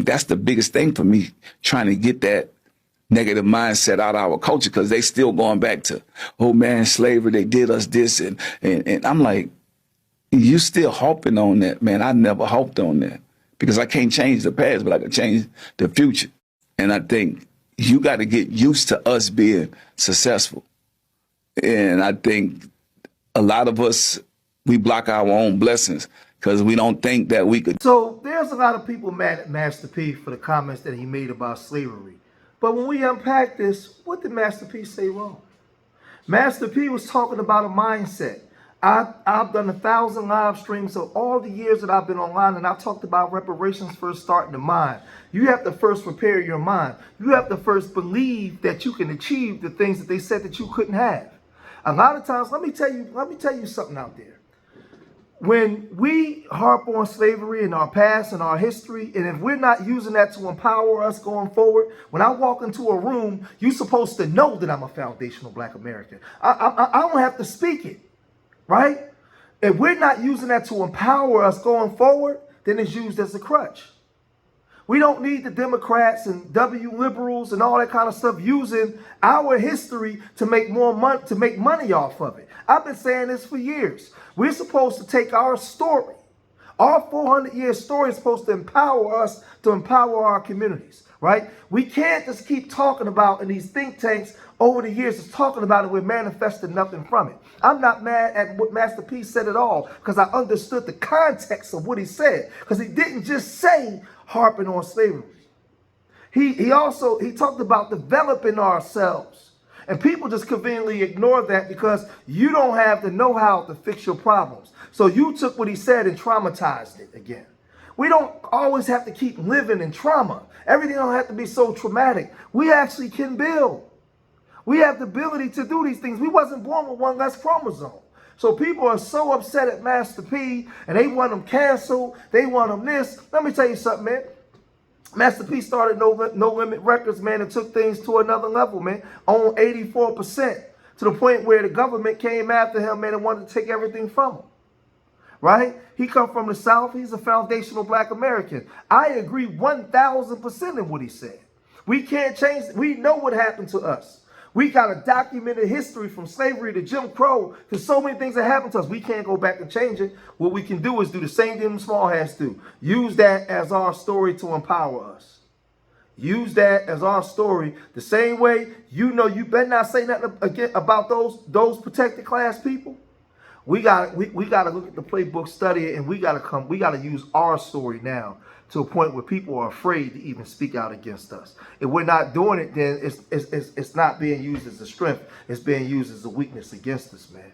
That's the biggest thing for me, trying to get that negative mindset out of our culture, because they still going back to, oh man, slavery, they did us this. And I'm like, you still harping on that, man. I never harped on that, because I can't change the past, but I can change the future. And I think you got to get used to us being successful. And I think a lot of us, we block our own blessings because we don't think that we could. So there's a lot of people mad at Master P for the comments that he made about slavery. But when we unpack this, what did Master P say wrong? Master P was talking about a mindset. I've done 1,000 live streams of all the years that I've been online, and I talked about reparations first starting the mind. You have to first prepare your mind. You have to first believe that you can achieve the things that they said that you couldn't have. A lot of times, let me tell you something out there. When we harp on slavery in our past and our history, and if we're not using that to empower us going forward, when I walk into a room, you're supposed to know that I'm a foundational Black American. I don't have to speak it, right? If we're not using that to empower us going forward, then it's used as a crutch. We don't need the Democrats and W liberals and all that kind of stuff using our history to make more money, to make money off of it. I've been saying this for years. We're supposed to take our story. Our 400-year story is supposed to empower us, to empower our communities, right? We can't just keep talking about in these think tanks over the years, just talking about it, we're manifesting nothing from it. I'm not mad at what Master P said at all, because I understood the context of what he said, because he didn't just say harping on slavery. He also talked about developing ourselves. And people just conveniently ignore that because you don't have the know-how to fix your problems. So you took what he said and traumatized it again. We don't always have to keep living in trauma. Everything don't have to be so traumatic. We actually can build. We have the ability to do these things. We wasn't born with one less chromosome. So people are so upset at Master P and they want him canceled. They want him this. Let me tell you something, man. Master P started No Limit Records, man, and took things to another level, man. On 84%, to the point where the government came after him, man, and wanted to take everything from him. Right? He come from the South. He's a foundational Black American. I agree 1,000% in what he said. We can't change. We know what happened to us. We got a documented history from slavery to Jim Crow to so many things that happened to us. We can't go back and change it. What we can do is do the same thing small hats do. Use that as our story to empower us. Use that as our story. The same way, you know, you better not say nothing again about those protected class people. We gotta look at the playbook, study it, and we gotta use our story now to a point where people are afraid to even speak out against us. If we're not doing it, then it's not being used as a strength. It's being used as a weakness against us, man.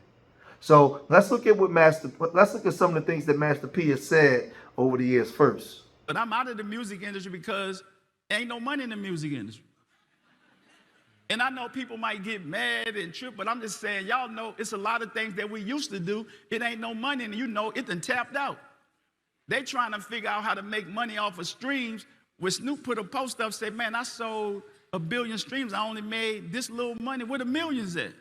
So let's look at some of the things that Master P has said over the years first. But I'm out of the music industry because there ain't no money in the music industry. And I know people might get mad and trip, but I'm just saying, y'all know it's a lot of things that we used to do. It ain't no money, and you know it done tapped out. They trying to figure out how to make money off of streams. When Snoop put a post up, said, man, I sold 1 billion streams. I only made this little money. Where the millions at?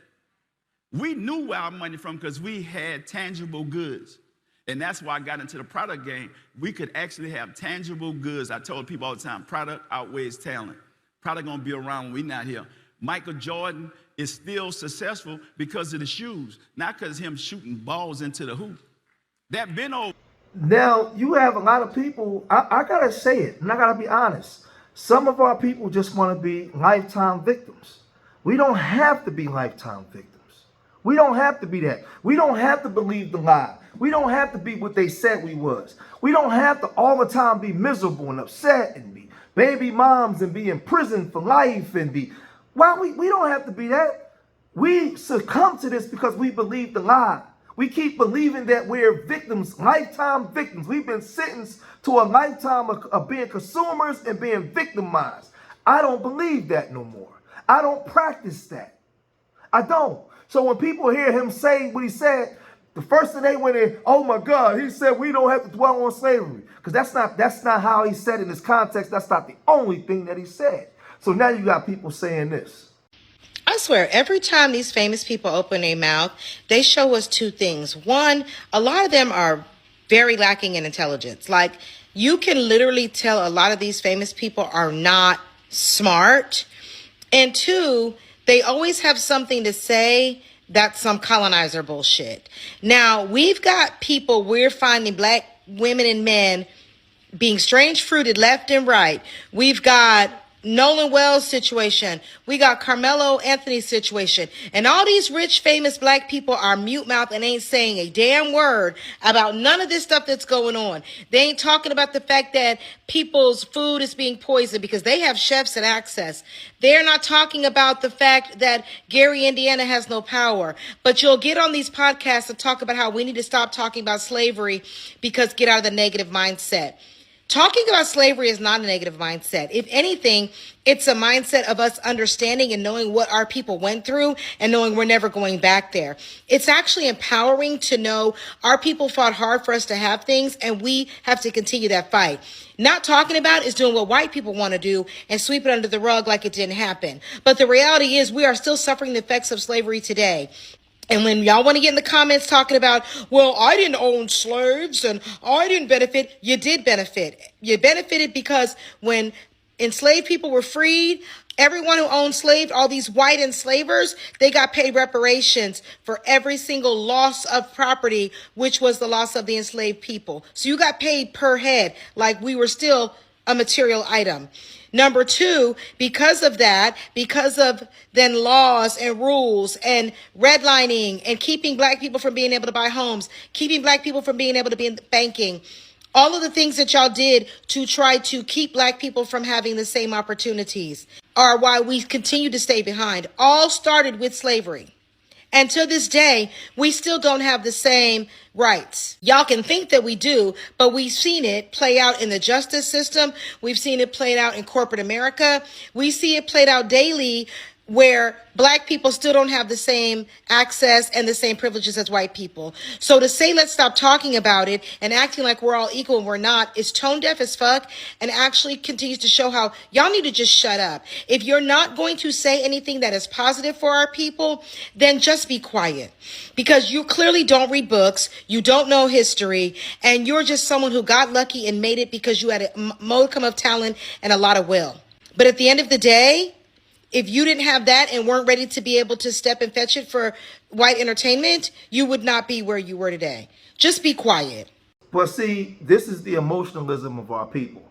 We knew where our money from because we had tangible goods. And that's why I got into the product game. We could actually have tangible goods. I told people all the time, product outweighs talent. Product gonna be around when we not here. Michael Jordan is still successful because of the shoes, not because of him shooting balls into the hoop. That been over. Now, you have a lot of people, I got to say it, and I got to be honest. Some of our people just want to be lifetime victims. We don't have to be lifetime victims. We don't have to be that. We don't have to believe the lie. We don't have to be what they said we was. We don't have to all the time be miserable and upset and be baby moms and be in prison for life and be... Well, we don't have to be that. We succumb to this because we believe the lie. We keep believing that we're victims, lifetime victims. We've been sentenced to a lifetime of being consumers and being victimized. I don't believe that no more. I don't practice that. I don't. So when people hear him say what he said, the first thing they went in, oh my God, he said we don't have to dwell on slavery. Because that's not how he said it in this context. That's not the only thing that he said. So now you got people saying this. I swear, every time these famous people open their mouth, they show us two things. One, a lot of them are very lacking in intelligence. Like, you can literally tell a lot of these famous people are not smart. And two, they always have something to say that's some colonizer bullshit. Now, we've got people, we're finding black women and men being strange fruited left and right. We've got Nolan Wells situation. We got Carmelo Anthony's situation. And all these rich, famous black people are mute mouth and ain't saying a damn word about none of this stuff that's going on. They ain't talking about the fact that people's food is being poisoned because they have chefs and access. They're not talking about the fact that Gary, Indiana has no power. But you'll get on these podcasts and talk about how we need to stop talking about slavery because get out of the negative mindset. Talking about slavery is not a negative mindset. If anything, it's a mindset of us understanding and knowing what our people went through and knowing we're never going back there. It's actually empowering to know our people fought hard for us to have things and we have to continue that fight. Not talking about is doing what white people want to do and sweep it under the rug like it didn't happen. But the reality is we are still suffering the effects of slavery today. And when y'all want to get in the comments talking about, well, I didn't own slaves and I didn't benefit, you did benefit. You benefited because when enslaved people were freed, everyone who owned slaves, all these white enslavers, they got paid reparations for every single loss of property, which was the loss of the enslaved people. So you got paid per head, like we were still a material item. Number two, because of that, because of then laws and rules and redlining and keeping black people from being able to buy homes, keeping black people from being able to be in banking, all of the things that y'all did to try to keep black people from having the same opportunities are why we continue to stay behind. All started with slavery. And to this day, we still don't have the same rights. Y'all can think that we do, but we've seen it play out in the justice system. We've seen it played out in corporate America. We see it played out daily where black people still don't have the same access and the same privileges as white people. So to say let's stop talking about it and acting like we're all equal and we're not is tone deaf as fuck and actually continues to show how y'all need to just shut up. If you're not going to say anything that is positive for our people, then just be quiet. Because you clearly don't read books, you don't know history, and you're just someone who got lucky and made it because you had a modicum of talent and a lot of will. But at the end of the day, if you didn't have that and weren't ready to be able to step and fetch it for white entertainment, you would not be where you were today. Just be quiet. But see, this is the emotionalism of our people.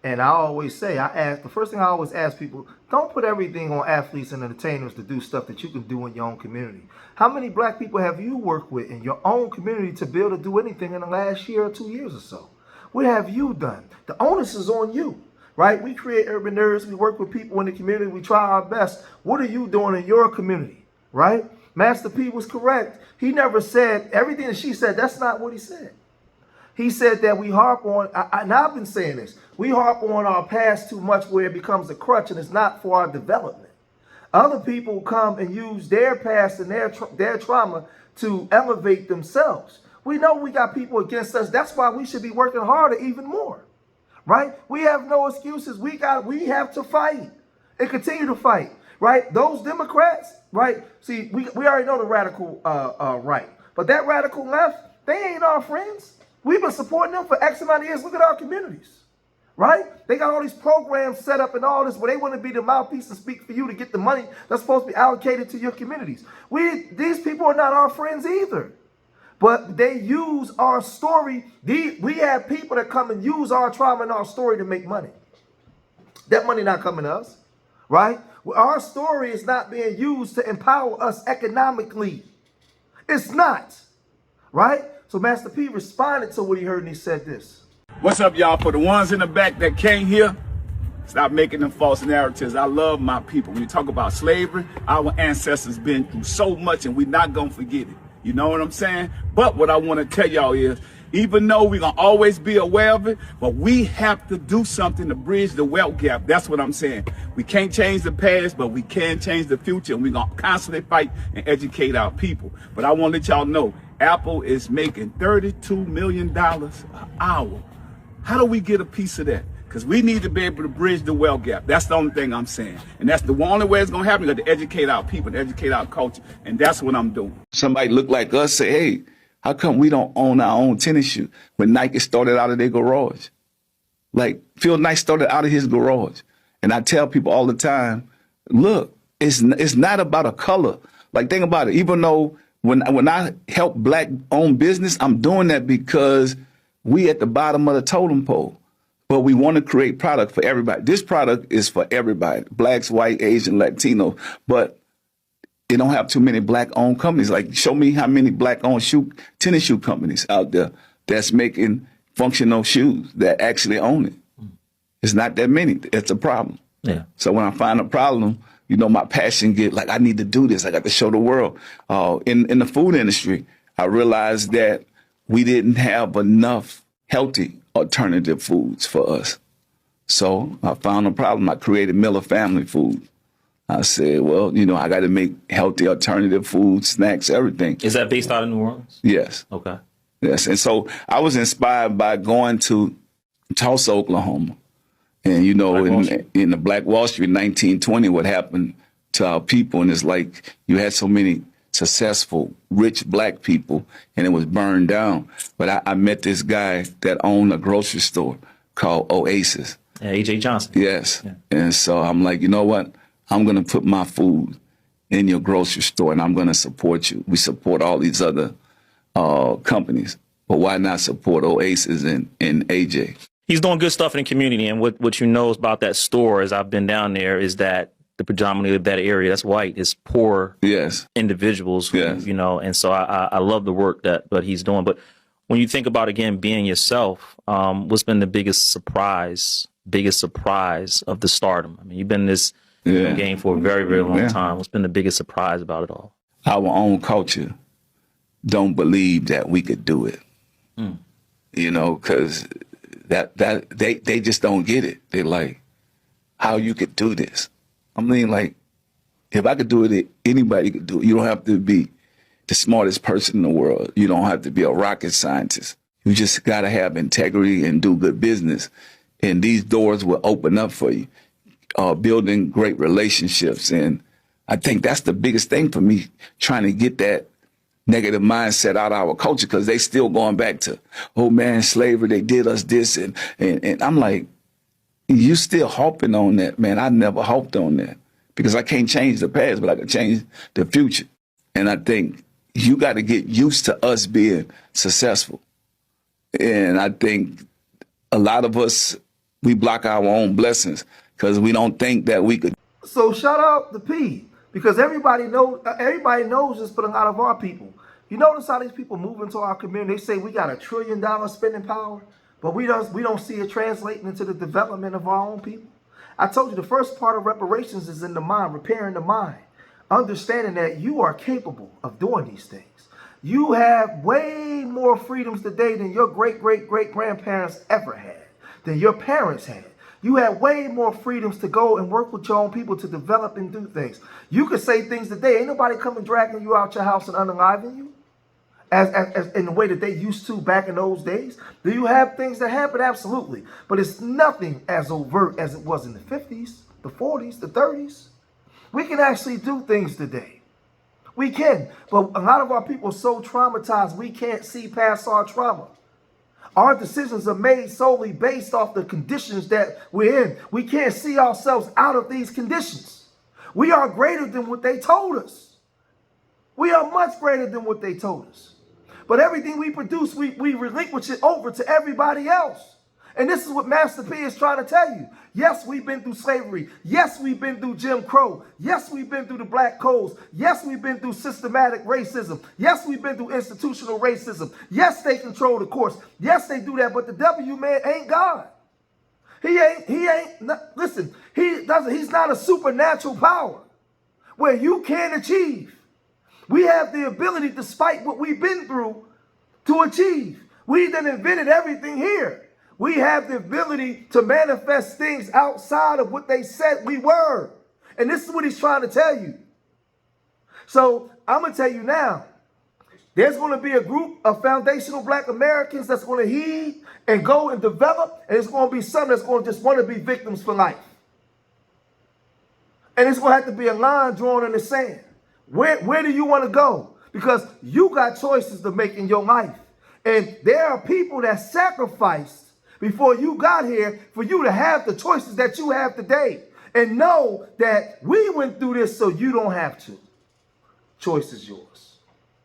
And I always say, the first thing I always ask people, don't put everything on athletes and entertainers to do stuff that you can do in your own community. How many black people have you worked with in your own community to be able to do anything in the last year or 2 years or so? What have you done? The onus is on you. Right? We create urban nerds. We work with people in the community. We try our best. What are you doing in your community? Right? Master P was correct. He never said everything that she said. That's not what he said. He said that we harp on, and I've been saying this, we harp on our past too much where it becomes a crutch and it's not for our development. Other people come and use their past and their trauma to elevate themselves. We know we got people against us. That's why we should be working harder even more. Right? We have no excuses. We have to fight and continue to fight. Right? Those Democrats, right? See, we already know the radical right. But that radical left, they ain't our friends. We've been supporting them for X amount of years. Look at our communities. Right? They got all these programs set up and all this where they want to be the mouthpiece and speak for you to get the money that's supposed to be allocated to your communities. These people are not our friends either. But they use our story. We have people that come and use our trauma and our story to make money. That money not coming to us, right? Our story is not being used to empower us economically. It's not, right? So Master P responded to what he heard and he said this. What's up, y'all? For the ones in the back that can't hear, stop making them false narratives. I love my people. When you talk about slavery, our ancestors been through so much and we're not going to forget it. You know what I'm saying? But what I want to tell y'all is, even though we're going to always be aware of it, but we have to do something to bridge the wealth gap. That's what I'm saying. We can't change the past, but we can change the future. And we're going to constantly fight and educate our people. But I want to let y'all know, Apple is making $32 million an hour. How do we get a piece of that? Because we need to be able to bridge the wealth gap. That's the only thing I'm saying. And that's the only way it's going to happen. We got to educate our people, to educate our culture. And that's what I'm doing. Somebody look like us, say, hey, how come we don't own our own tennis shoe when Nike started out of their garage? Like Phil Knight started out of his garage. And I tell people all the time, look, it's not about a color. Like, think about it. Even though when I help black-owned business, I'm doing that because we at the bottom of the totem pole. But we want to create product for everybody. This product is for everybody, blacks, white, Asian, Latino. But it don't have too many black-owned companies. Like, show me how many black-owned tennis shoe companies out there that's making functional shoes that actually own it. It's not that many. It's a problem. Yeah. So when I find a problem, you know, my passion get like, I need to do this. I got to show the world. In the food industry, I realized that we didn't have enough healthy alternative foods for us. So I found a problem. I created Miller Family Food. I said, well, you know, I got to make healthy alternative food, snacks, everything. Is that based out of New Orleans? Yes. Okay. Yes. And so I was inspired by going to Tulsa, Oklahoma. And, you know, in the Black Wall Street, 1920, what happened to our people. And it's like you had so many successful, rich black people, and it was burned down. But I met this guy that owned a grocery store called Oasis. Yeah, A.J. Johnson. Yes. Yeah. And so I'm like, you know what? I'm going to put my food in your grocery store, and I'm going to support you. We support all these other companies, but why not support Oasis and AJ? He's doing good stuff in the community, and what you know about that store, as I've been down there, is that the predominantly of that area that's white is poor Yes. individuals, who, Yes. you know, and so I love the work that he's doing. But when you think about, again, being yourself, what's been the biggest surprise of the stardom? I mean, you've been in this game for a very, very long time. What's been the biggest surprise about it all? Our own culture don't believe that we could do it. You know, because they just don't get it. They're like, how you could do this? I mean, like, if I could do it, anybody could do it. You don't have to be the smartest person in the world. You don't have to be a rocket scientist. You just got to have integrity and do good business. And these doors will open up for you, building great relationships. And I think that's the biggest thing for me, trying to get that negative mindset out of our culture, because they still going back to, oh man, slavery, they did us this. And I'm like, you still harping on that, man. I never harped on that, because I can't change the past, but I can change the future. And I think you got to get used to us being successful. And I think a lot of us, we block our own blessings because we don't think that we could. So shout out to P, because everybody knows this, but a lot of our people. You notice how these people move into our community? They say we got $1 trillion spending power, but we don't see it translating into the development of our own people. I told you the first part of reparations is in the mind, repairing the mind, understanding that you are capable of doing these things. You have way more freedoms today than your great-great-great-grandparents ever had, than your parents had. You have way more freedoms to go and work with your own people to develop and do things. You could say things today. Ain't nobody coming dragging you out your house and unaliving you as in the way that they used to back in those days. Do you have things that happen? Absolutely. But it's nothing as overt as it was in the 50s, the 40s, the 30s. We can actually do things today. We can. But a lot of our people are so traumatized, we can't see past our trauma. Our decisions are made solely based off the conditions that we're in. We can't see ourselves out of these conditions. We are greater than what they told us. We are much greater than what they told us. But everything we produce, we relinquish it over to everybody else. And this is what Master P is trying to tell you. Yes, we've been through slavery. Yes, we've been through Jim Crow. Yes, we've been through the black codes. Yes, we've been through systematic racism. Yes, we've been through institutional racism. Yes, they control the course. Yes, they do that. But the W man ain't God. Listen, he's not a supernatural power where you can achieve. We have the ability, despite what we've been through, to achieve. We done invented everything here. We have the ability to manifest things outside of what they said we were. And this is what he's trying to tell you. So I'm going to tell you now, there's going to be a group of foundational black Americans that's going to heed and go and develop. And it's going to be some that's going to just want to be victims for life. And it's going to have to be a line drawn in the sand. Where do you want to go? Because you got choices to make in your life. And there are people that sacrificed before you got here for you to have the choices that you have today. And know that we went through this so you don't have to. Choice is yours.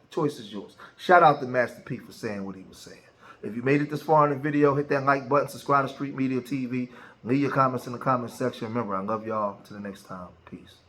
Choice is yours. Shout out to Master P for saying what he was saying. If you made it this far in the video, hit that like button, subscribe to Street Media TV, leave your comments in the comment section. Remember, I love y'all. Till the next time. Peace.